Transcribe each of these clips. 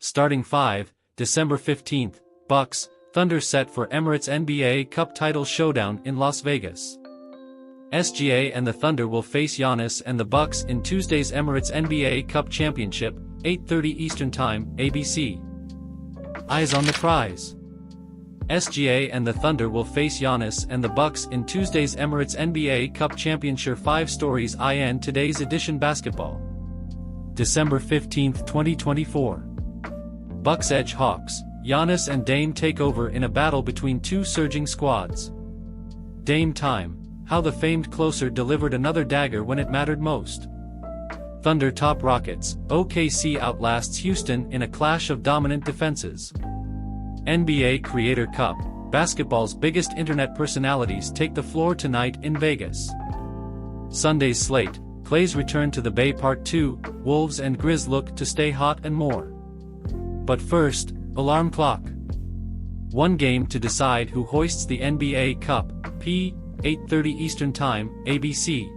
Starting 5, December 15th, Bucks, Thunder set for Emirates NBA Cup title showdown in Las Vegas. SGA and the Thunder will face Giannis and the Bucks in Tuesday's Emirates NBA Cup Championship, 8:30 Eastern Time, ABC. Eyes on the prize. SGA and the Thunder will face Giannis and the Bucks in Tuesday's Emirates NBA Cup Championship. 5 stories in today's edition. Basketball. December 15, 2024. Bucks edge Hawks. Giannis and Dame take over in a battle between two surging squads. Dame time. How the famed closer delivered another dagger when it mattered most. Thunder top Rockets. OKC outlasts Houston in a clash of dominant defenses. NBA Creator Cup. Basketball's biggest internet personalities take the floor tonight in Vegas. Sunday's slate. Klay's return to the Bay Part 2, Wolves and Grizz look to stay hot and more. But first, alarm clock. One game to decide who hoists the NBA Cup, 8:30 Eastern Time, ABC.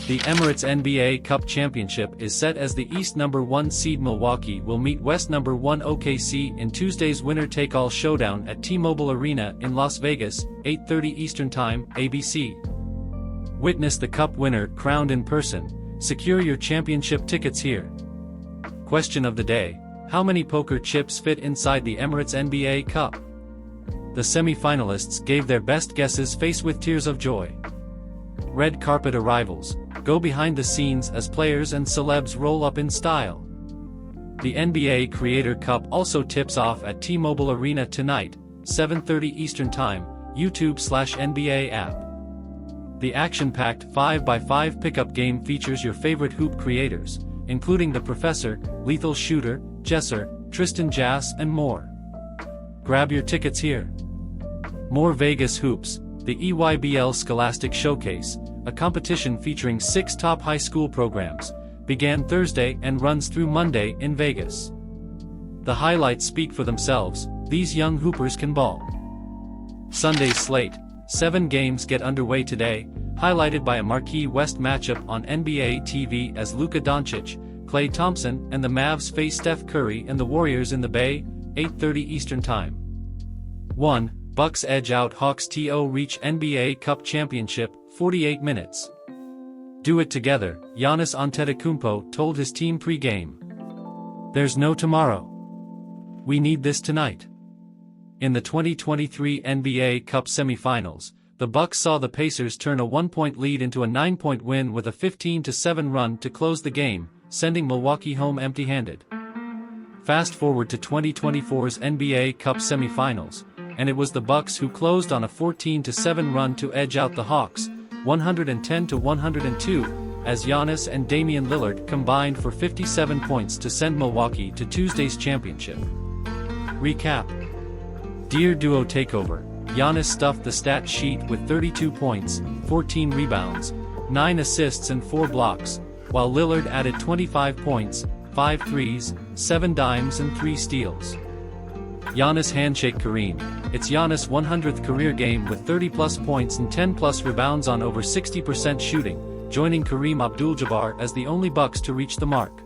The Emirates NBA Cup Championship is set as the East number 1 seed Milwaukee will meet West number 1 OKC in Tuesday's winner-take-all showdown at T-Mobile Arena in Las Vegas, 8:30 Eastern Time, ABC. Witness the Cup winner crowned in person. Secure your championship tickets here. Question of the day: how many poker chips fit inside the Emirates NBA Cup? The semi-finalists gave their best guesses faced with tears of joy. Red carpet arrivals. Go behind the scenes as players and celebs roll up in style. The NBA Creator Cup also tips off at T-Mobile Arena tonight, 7:30 Eastern Time, YouTube/NBA app. The action-packed 5x5 pickup game features your favorite hoop creators, including The Professor, Lethal Shooter, Jesser, Tristan Jass and more. Grab your tickets here. More Vegas hoops. The EYBL Scholastic Showcase, a competition featuring 6 top high school programs, began Thursday and runs through Monday in Vegas. The highlights speak for themselves. These young hoopers can ball. Sunday's slate. 7 games get underway today, highlighted by a marquee West matchup on NBA TV as Luka Doncic, Klay Thompson and the Mavs face Steph Curry and the Warriors in the Bay, 8:30 Eastern Time. 1. Bucks edge out Hawks to reach NBA Cup Championship, 48 minutes. Do it together, Giannis Antetokounmpo told his team pre-game. There's no tomorrow. We need this tonight. In the 2023 NBA Cup semifinals, the Bucks saw the Pacers turn a 1-point lead into a 9-point win with a 15-7 run to close the game, sending Milwaukee home empty-handed. Fast forward to 2024's NBA Cup semifinals, and it was the Bucks who closed on a 14-7 run to edge out the Hawks, 110-102, as Giannis and Damian Lillard combined for 57 points to send Milwaukee to Tuesday's championship. Recap. Dear Duo Takeover, Giannis stuffed the stat sheet with 32 points, 14 rebounds, 9 assists and 4 blocks, while Lillard added 25 points, 5 threes, 7 dimes and 3 steals. Giannis handshake Kareem. It's Giannis' 100th career game with 30-plus points and 10-plus rebounds on over 60% shooting, joining Kareem Abdul-Jabbar as the only Bucks to reach the mark.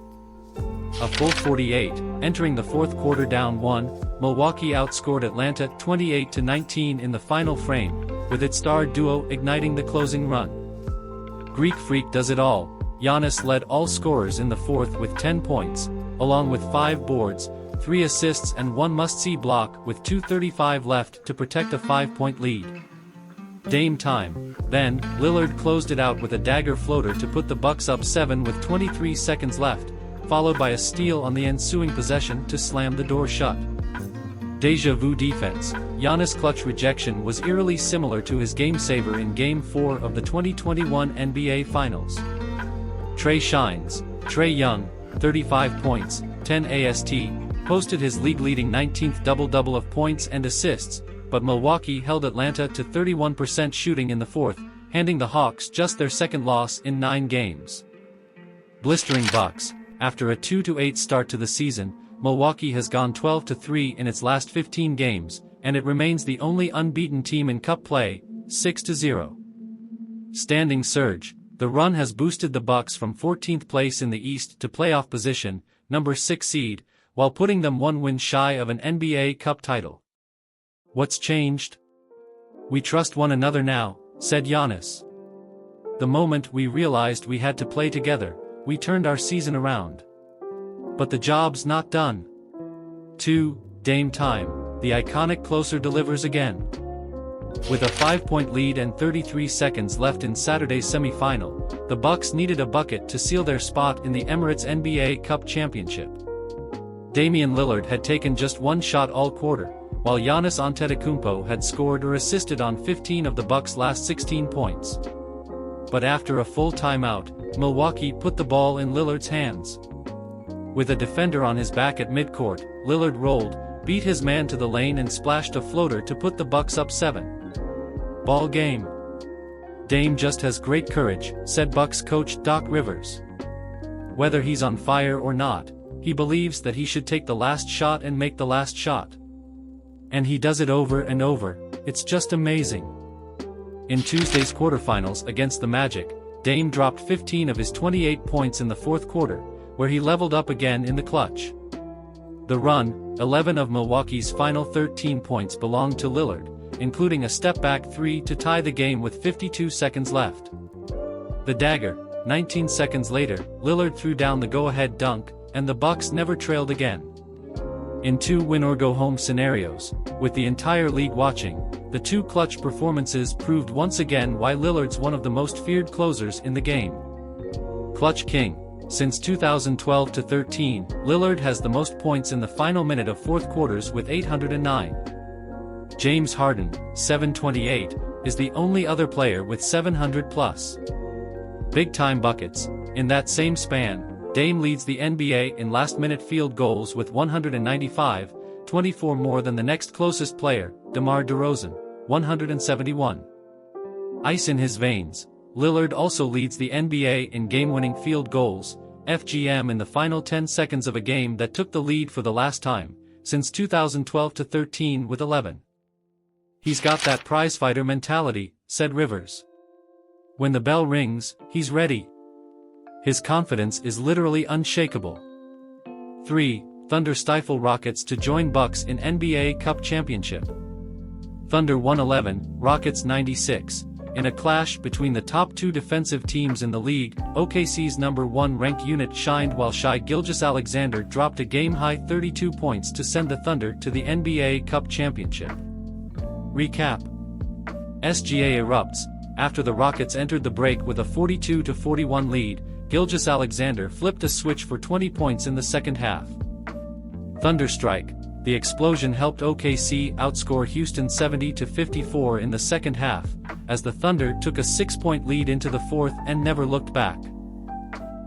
A full 48, entering the fourth quarter down 1, Milwaukee outscored Atlanta 28-19 in the final frame, with its star duo igniting the closing run. Greek Freak does it all. Giannis led all scorers in the fourth with 10 points, along with 5 boards, 3 assists and 1 must-see block with 2:35 left to protect a 5-point lead. Dame time. Then, Lillard closed it out with a dagger floater to put the Bucks up 7 with 23 seconds left, followed by a steal on the ensuing possession to slam the door shut. Deja vu defense. Giannis' clutch rejection was eerily similar to his game-saver in Game 4 of the 2021 NBA Finals. Trae shines. Trae Young, 35 points, 10 AST, posted his league-leading 19th double-double of points and assists, but Milwaukee held Atlanta to 31% shooting in the fourth, handing the Hawks just their second loss in 9 games. Blistering Bucks. After a 2-8 start to the season, Milwaukee has gone 12-3 in its last 15 games, and it remains the only unbeaten team in Cup play, 6-0. Standing surge. The run has boosted the Bucks from 14th place in the East to playoff position, number 6 seed, while putting them one win shy of an NBA Cup title. "What's changed? We trust one another now," said Giannis. "The moment we realized we had to play together, we turned our season around. But the job's not done." 2. Dame time. The iconic closer delivers again. With a 5-point lead and 33 seconds left in Saturday's semi-final, the Bucks needed a bucket to seal their spot in the Emirates NBA Cup championship. Damian Lillard had taken just one shot all quarter, while Giannis Antetokounmpo had scored or assisted on 15 of the Bucks' last 16 points. But after a full timeout, Milwaukee put the ball in Lillard's hands. With a defender on his back at midcourt, Lillard rolled, beat his man to the lane and splashed a floater to put the Bucks up 7. Ball game. "Dame just has great courage," said Bucks coach Doc Rivers. "Whether he's on fire or not, he believes that he should take the last shot and make the last shot. And he does it over and over. It's just amazing." In Tuesday's quarterfinals against the Magic, Dame dropped 15 of his 28 points in the fourth quarter, where he leveled up again in the clutch. The run, 11 of Milwaukee's final 13 points belonged to Lillard, including a step-back three to tie the game with 52 seconds left. The dagger, 19 seconds later, Lillard threw down the go-ahead dunk, and the Bucks never trailed again. In two win-or-go-home scenarios, with the entire league watching, the two clutch performances proved once again why Lillard's one of the most feared closers in the game. Clutch King. Since 2012-13, Lillard has the most points in the final minute of fourth quarters with 809. James Harden, 728, is the only other player with 700+. Big-time buckets. In that same span, Dame leads the NBA in last-minute field goals with 195, 24 more than the next closest player, DeMar DeRozan, 171. Ice in his veins. Lillard also leads the NBA in game-winning field goals, FGM, in the final 10 seconds of a game that took the lead for the last time, since 2012-13 with 11. "He's got that prizefighter mentality," said Rivers. "When the bell rings, he's ready. His confidence is literally unshakable." 3. Thunder stifle Rockets to join Bucks in NBA Cup championship. Thunder 111, Rockets 96. In a clash between the top two defensive teams in the league, OKC's number 1 ranked unit shined while Shai Gilgeous-Alexander dropped a game-high 32 points to send the Thunder to the NBA Cup championship. Recap. SGA erupts. After the Rockets entered the break with a 42-41 lead, Gilgeous-Alexander flipped a switch for 20 points in the second half. Thunderstrike. The explosion helped OKC outscore Houston 70-54 in the second half, as the Thunder took a 6-point lead into the fourth and never looked back.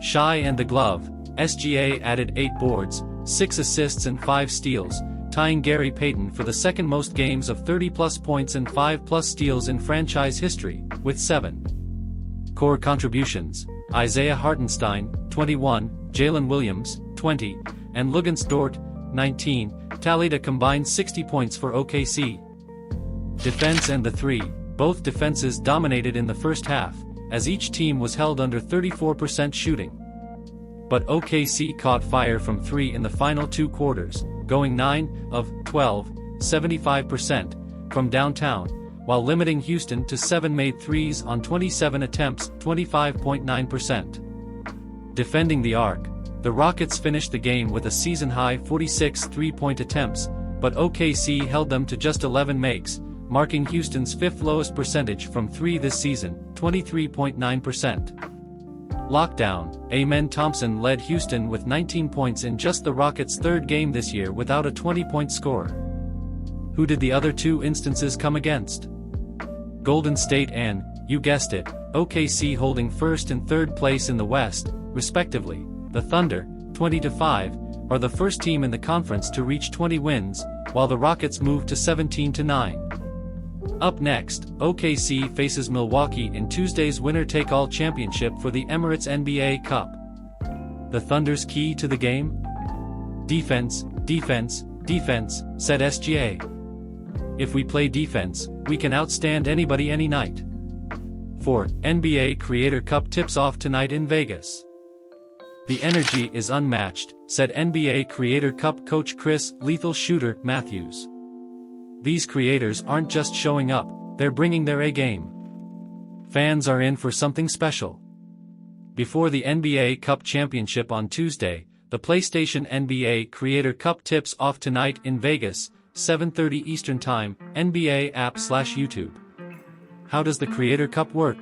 Shai and the glove. SGA added 8 boards, 6 assists and 5 steals, tying Gary Payton for the second most games of 30-plus points and 5-plus steals in franchise history, with 7. Core contributions. Isaiah Hartenstein, 21, Jalen Williams, 20, and Luguentz Dort, 19, tallied a combined 60 points for OKC. Defense and the three. Both defenses dominated in the first half, as each team was held under 34% shooting. But OKC caught fire from three in the final 2 quarters, going 9 of 12, 75%, from downtown, while limiting Houston to 7 made threes on 27 attempts, 25.9%. Defending the arc. The Rockets finished the game with a season-high 46 three-point attempts, but OKC held them to just 11 makes, marking Houston's 5th lowest percentage from 3 this season, 23.9%. Lockdown. Amen Thompson led Houston with 19 points in just the Rockets' 3rd game this year without a 20-point score. Who did the other 2 instances come against? Golden State and, you guessed it, OKC, holding 1st and 3rd place in the West, respectively. The Thunder, 20-5, are the first team in the conference to reach 20 wins, while the Rockets moved to 17-9. Up next, OKC faces Milwaukee in Tuesday's winner-take-all championship for the Emirates NBA Cup. The Thunder's key to the game? Defense, defense, defense, said SGA. If we play defense, we can outstand anybody any night. 4. NBA Creator Cup tips off tonight in Vegas. "The energy is unmatched," said NBA Creator Cup coach Chris "Lethal Shooter" Matthews. "These creators aren't just showing up, they're bringing their A-game. Fans are in for something special." Before the NBA Cup Championship on Tuesday, the PlayStation NBA Creator Cup tips off tonight in Vegas, 7:30 Eastern Time, NBA app/YouTube. How does the Creator Cup work?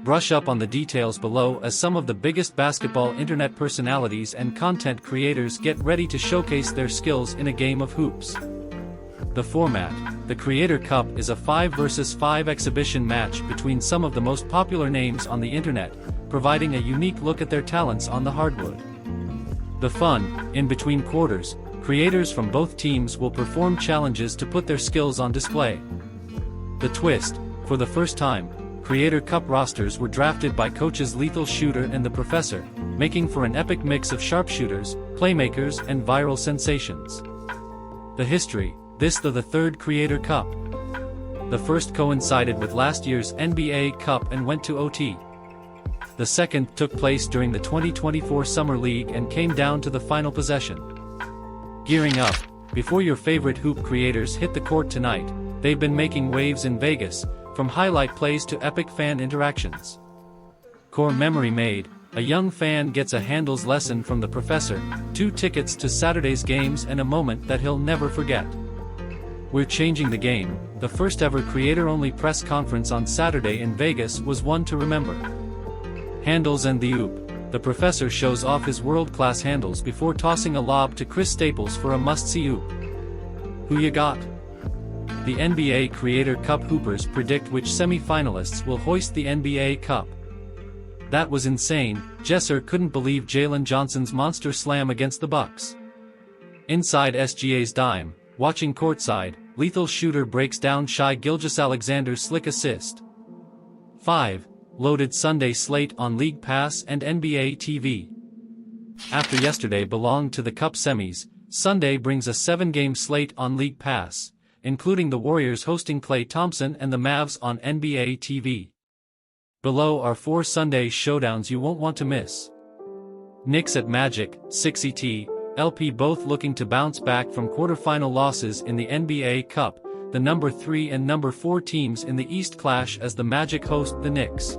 Brush up on the details below as some of the biggest basketball internet personalities and content creators get ready to showcase their skills in a game of hoops. The format: the Creator Cup is a 5 vs 5 exhibition match between some of the most popular names on the internet, providing a unique look at their talents on the hardwood. The fun: in between quarters, creators from both teams will perform challenges to put their skills on display. The twist: for the first time, Creator Cup rosters were drafted by coaches Lethal Shooter and the Professor, making for an epic mix of sharpshooters, playmakers and viral sensations. The history: this the third Creator Cup. The first coincided with last year's NBA Cup and went to OT. The second took place during the 2024 Summer League and came down to the final possession. Gearing up: before your favorite hoop creators hit the court tonight, they've been making waves in Vegas, from highlight plays to epic fan interactions. Core memory made: a young fan gets a handles lesson from the Professor, 2 tickets to Saturday's games and a moment that he'll never forget. We're changing the game: the first ever creator-only press conference on Saturday in Vegas was one to remember. Handles and the oop: the Professor shows off his world-class handles before tossing a lob to Chris Staples for a must-see oop. Who you got? The NBA Creator Cup hoopers predict which semi-finalists will hoist the NBA Cup. That was insane. Jesser couldn't believe Jalen Johnson's monster slam against the Bucks. Inside SGA's dime, watching courtside, Lethal Shooter breaks down Shai Gilgeous-Alexander's slick assist. 5. Loaded Sunday slate on League Pass and NBA TV. After yesterday belonged to the Cup semis, Sunday brings a 7-game slate on League Pass, including the Warriors hosting Klay Thompson and the Mavs on NBA TV. Below are 4 Sunday showdowns you won't want to miss. Knicks at Magic, 6-ET, LP both looking to bounce back from quarterfinal losses in the NBA Cup. The number 3 and number 4 teams in the East clash as the Magic host the Knicks.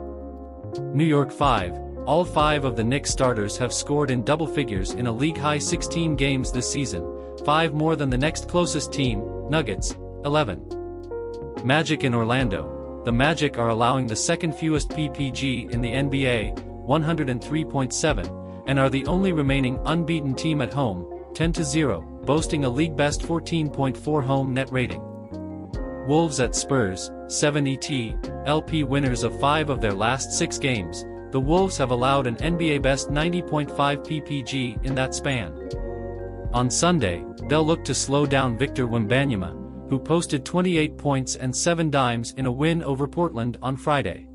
New York 5. All 5 of the Knicks starters have scored in double figures in a league-high 16 games this season, 5 more than the next closest team, Nuggets, 11. Magic in Orlando. The Magic are allowing the second fewest PPG in the NBA, 103.7, and are the only remaining unbeaten team at home, 10-0, boasting a league-best 14.4 home net rating. Wolves at Spurs, 7-ET, LP winners of 5 of their last 6 games, the Wolves have allowed an NBA-best 90.5 PPG in that span. On Sunday, they'll look to slow down Victor Wembanyama, who posted 28 points and 7 dimes in a win over Portland on Friday.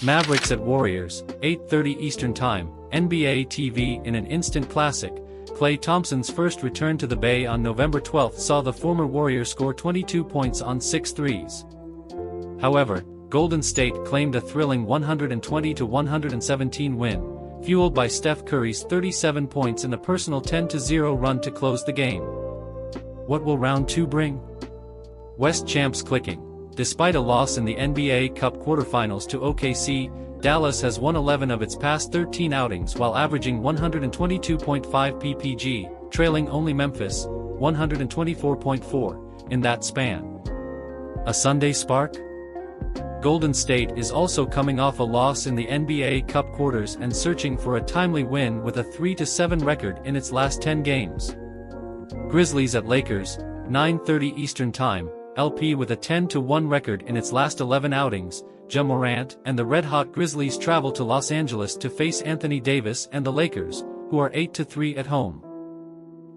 Mavericks at Warriors, 8:30 Eastern Time, NBA TV in an instant classic. Klay Thompson's first return to the Bay on November 12 saw the former Warrior score 22 points on 6 threes. However, Golden State claimed a thrilling 120-117 win, fueled by Steph Curry's 37 points in a personal 10-0 run to close the game. What will round 2 bring? West champs clicking. Despite a loss in the NBA Cup quarterfinals to OKC, Dallas has won 11 of its past 13 outings while averaging 122.5 PPG, trailing only Memphis, 124.4, in that span. A Sunday spark? Golden State is also coming off a loss in the NBA Cup quarters and searching for a timely win with a 3-7 record in its last 10 games. Grizzlies at Lakers, 9:30 Eastern Time, LP with a 10-1 record in its last 11 outings. Ja Morant and the red-hot Grizzlies travel to Los Angeles to face Anthony Davis and the Lakers, who are 8-3 at home.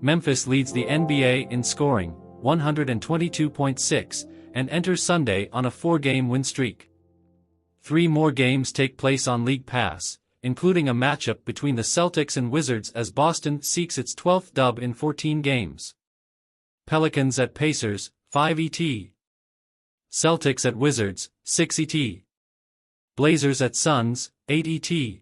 Memphis leads the NBA in scoring, 122.6, and enters Sunday on a 4-game win streak. 3 more games take place on League Pass, including a matchup between the Celtics and Wizards as Boston seeks its 12th dub in 14 games. Pelicans at Pacers, 5-ET. Celtics at Wizards, 6-ET. Blazers at Suns, 8-ET.